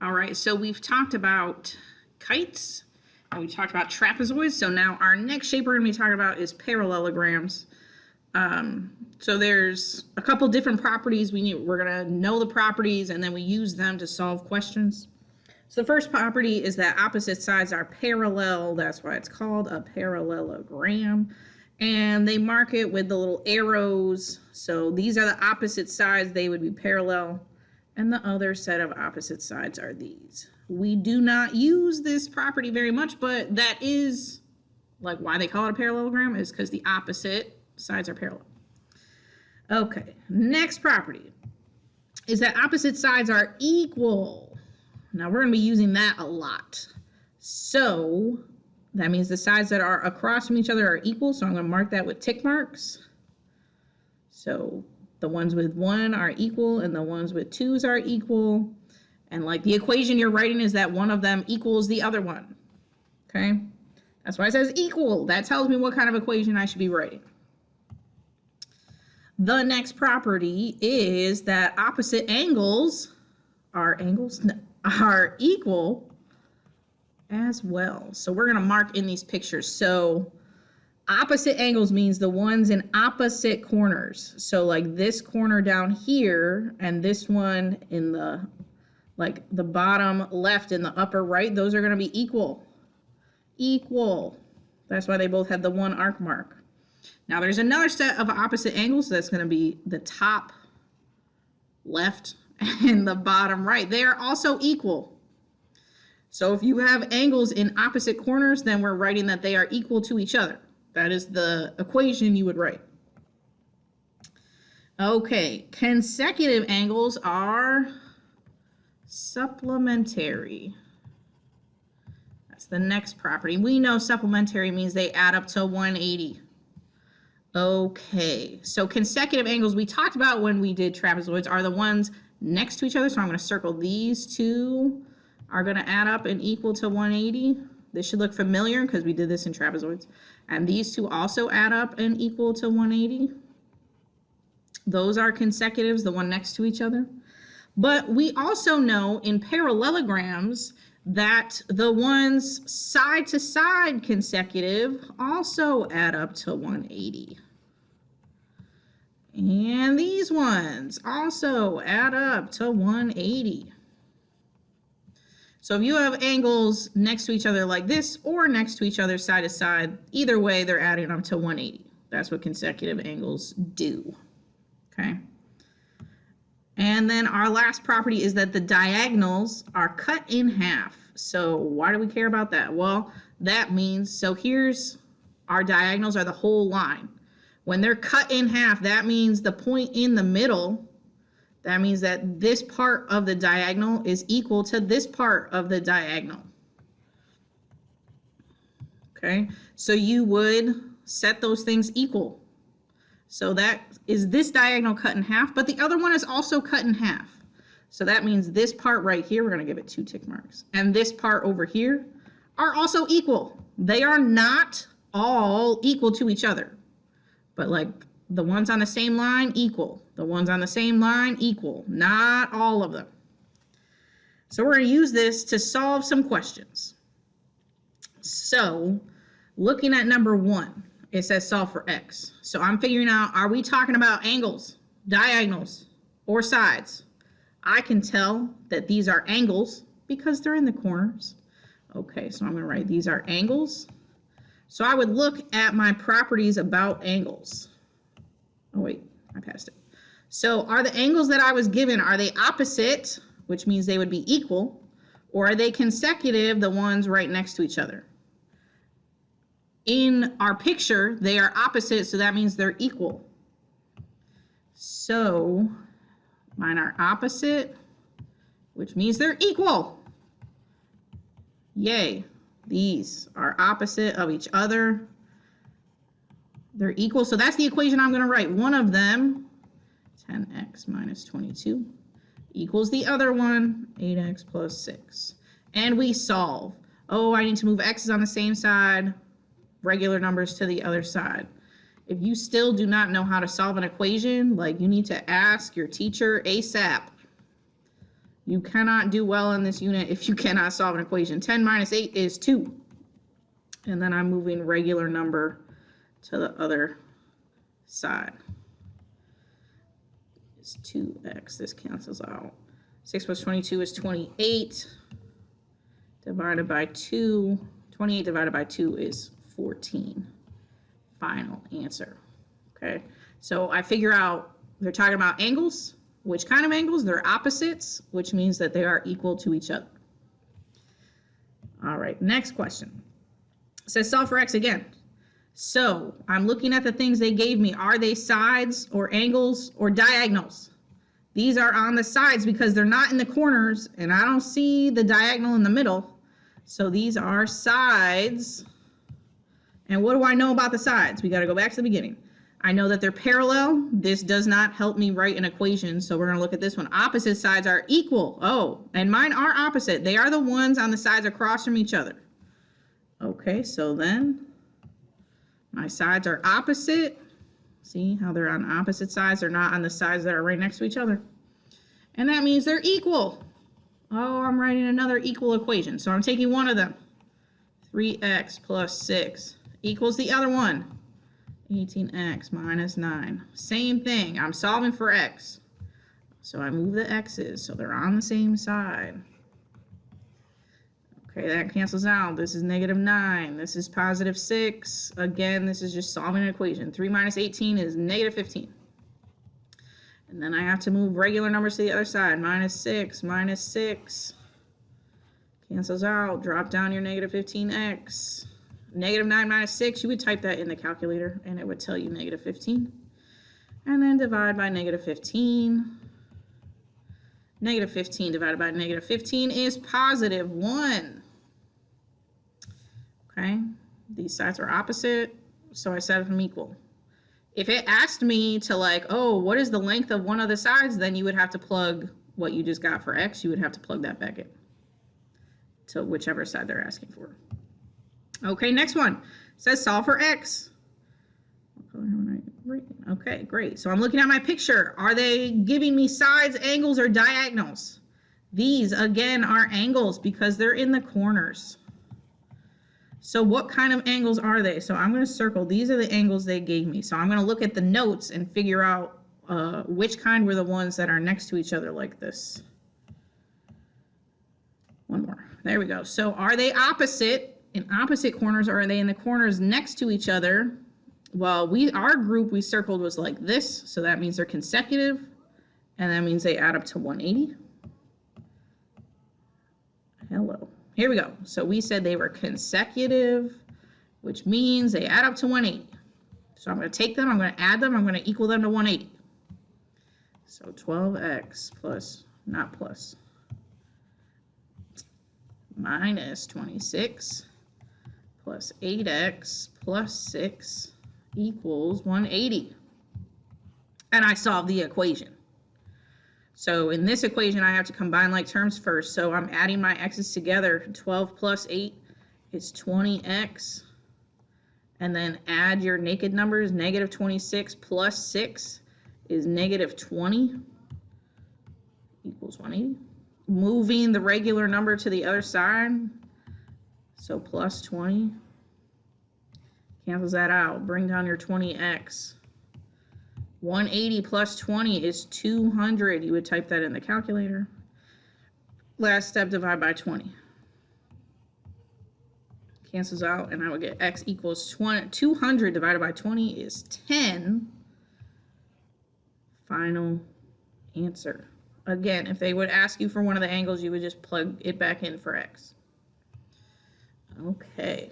All right, so we've talked about kites and we talked about trapezoids. So now our next shape we're going to be talking about is parallelograms. So there's a couple different properties we're going to know the properties and then we use them to solve questions. So the first property is that opposite sides are parallel. That's why it's called a parallelogram. And they mark it with the little arrows. So these are the opposite sides. They would be parallel. And the other set of opposite sides are these. We do not use this property very much, but that is like why they call it a parallelogram is because the opposite sides are parallel. Okay, next property is that opposite sides are equal. Now we're going to be using that a lot. So that means the sides that are across from each other are equal. So I'm going to mark that with tick marks. So the ones with 1 are equal and the ones with 2s are equal. And like the equation you're writing is that one of them equals the other one. Okay? That's why it says equal. That tells me what kind of equation I should be writing. The next property is that opposite angles are equal as well. So we're going to mark in these pictures. So opposite angles means the ones in opposite corners. So like this corner down here and this one in the bottom left and the upper right, those are going to be equal. Equal. That's why they both have the 1 arc mark. Now there's another set of opposite angles. That's going to be the top left and the bottom right. They are also equal. So if you have angles in opposite corners, then we're writing that they are equal to each other. That is the equation you would write. Okay, consecutive angles are supplementary. That's the next property. We know supplementary means they add up to 180. Okay, so consecutive angles we talked about when we did trapezoids are the ones next to each other. So I'm going to circle these two are going to add up and equal to 180. This should look familiar because we did this in trapezoids. And these two also add up and equal to 180. Those are consecutives, the one next to each other. But we also know in parallelograms that the ones side to side consecutive also add up to 180. And these ones also add up to 180. So if you have angles next to each other like this or next to each other side to side, either way they're adding up to 180. That's what consecutive angles do. Okay. And then our last property is that the diagonals are cut in half. So why do we care about that? Well, that means, so here's our diagonals are the whole line. When they're cut in half, that means the point in the middle, that means that this part of the diagonal is equal to this part of the diagonal. Okay, so you would set those things equal. So that is this diagonal cut in half, but the other one is also cut in half. So that means this part right here, we're going to give it 2 tick marks. And this part over here are also equal. They are not all equal to each other. But like the ones on the same line, equal. The ones on the same line, equal. Not all of them. So we're going to use this to solve some questions. So looking at number 1. It says solve for x. So I'm figuring out, are we talking about angles, diagonals, or sides? I can tell that these are angles because they're in the corners. Okay, so I'm going to write these are angles. So I would look at my properties about angles. Oh wait, I passed it. So are the angles that I was given, are they opposite, which means they would be equal, or are they consecutive, the ones right next to each other? In our picture, they are opposite, so that means they're equal. So mine are opposite, which means they're equal. Yay. These are opposite of each other. They're equal, so that's the equation I'm going to write. One of them, 10x minus 22, equals the other one, 8x plus 6. And we solve. Oh, I need to move x's on the same side, regular numbers to the other side. If you still do not know how to solve an equation, like you need to ask your teacher ASAP. You cannot do well in this unit if you cannot solve an equation. 10 minus 8 is 2. And then I'm moving regular number to the other side. It's 2x. This cancels out. 6 plus 22 is 28. Divided by 2. 28 divided by 2 is 14. Final answer. Okay, so I figure out they're talking about angles. Which kind of angles? They're opposites, which means that they are equal to each other. All right, next question. It says solve for x again. So I'm looking at the things they gave me. Are they sides or angles or diagonals? These are on the sides because they're not in the corners, and I don't see the diagonal in the middle. So these are sides. And what do I know about the sides? We got to go back to the beginning. I know that they're parallel. This does not help me write an equation, so we're going to look at this one. Opposite sides are equal. Oh, and mine are opposite. They are the ones on the sides across from each other. Okay, so then my sides are opposite. See how they're on opposite sides? They're not on the sides that are right next to each other. And that means they're equal. Oh, I'm writing another equal equation. So I'm taking one of them. 3x plus 6 equals the other one. 18x minus 9. Same thing. I'm solving for x. So I move the x's so they're on the same side. Okay, that cancels out. This is negative 9. This is positive 6. Again, this is just solving an equation. 3 minus 18 is negative 15. And then I have to move regular numbers to the other side. Minus 6, minus 6. Cancels out. Drop down your negative 15x. Negative 9 minus 6, you would type that in the calculator and it would tell you negative 15. And then divide by negative 15. Negative 15 divided by negative 15 is positive 1. Okay, these sides are opposite, so I set them equal. If it asked me to like, oh, what is the length of one of the sides, then you would have to plug what you just got for x, you would have to plug that back in to whichever side they're asking for. Okay, next one. It says solve for x. Okay, great. So I'm looking at my picture. Are they giving me sides, angles, or diagonals? These, again, are angles because they're in the corners. So what kind of angles are they? So I'm going to circle. These are the angles they gave me. So I'm going to look at the notes and figure out which kind were the ones that are next to each other like this. One more. There we go. So are they opposite? In opposite corners, or are they in the corners next to each other? Well, our group we circled was like this, so that means they're consecutive, and that means they add up to 180. Hello. Here we go. So we said they were consecutive, which means they add up to 180. So I'm going to take them, I'm going to add them, I'm going to equal them to 180. So 12x plus, not plus, minus 26 plus 8x plus 6 equals 180. And I solve the equation. So in this equation, I have to combine like terms first. So I'm adding my x's together. 12 plus 8 is 20x. And then add your naked numbers. Negative 26 plus 6 is negative 20 equals 180. Moving the regular number to the other side. So plus 20. Cancels that out. Bring down your 20x. 180 plus 20 is 200. You would type that in the calculator. Last step, divide by 20. Cancels out, and I would get x equals 200 divided by 20 is 10. Final answer. Again, if they would ask you for one of the angles, you would just plug it back in for x. Okay,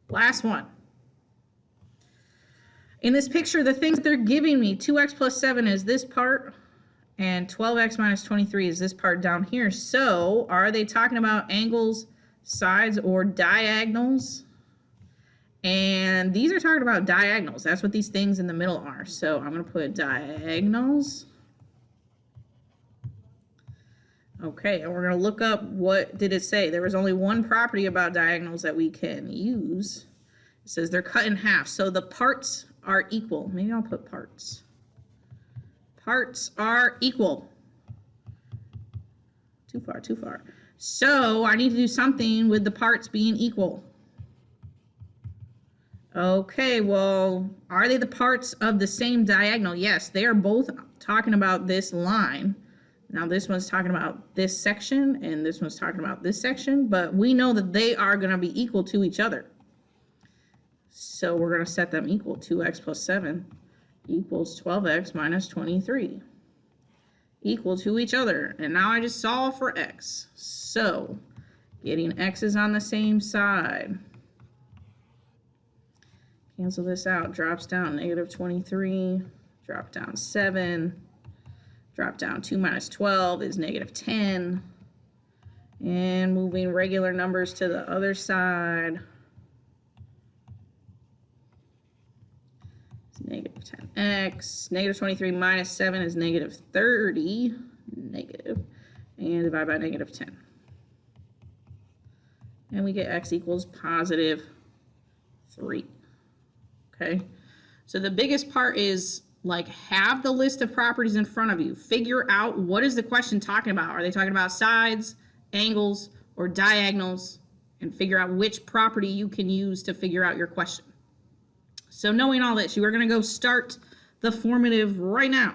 last one. In this picture, the things they're giving me, 2x plus 7 is this part, and 12x minus 23 is this part down here. So are they talking about angles, sides, or diagonals? And these are talking about diagonals. That's what these things in the middle are. So I'm going to put diagonals. Okay, and we're going to look up what did it say. There was only one property about diagonals that we can use. It says they're cut in half. So the parts are equal. Maybe I'll put parts. Parts are equal. Too far, too far. So I need to do something with the parts being equal. Okay, well, are they the parts of the same diagonal? Yes, they are both talking about this line. Now this one's talking about this section, and this one's talking about this section, but we know that they are going to be equal to each other. So we're going to set them equal. 2x plus 7 equals 12x minus 23. Equal to each other. And now I just solve for x. So getting x's on the same side. Cancel this out. Drops down negative 23. Drop down 7. Drop down 2 minus 12 is negative 10. And moving regular numbers to the other side. It's negative 10x. Negative 23 minus 7 is negative 30. Negative. And divide by negative 10. And we get x equals positive 3. Okay, so the biggest part is like have the list of properties in front of you. Figure out what is the question talking about. Are they talking about sides, angles, or diagonals? And figure out which property you can use to figure out your question. So knowing all this, you are going to go start the formative right now.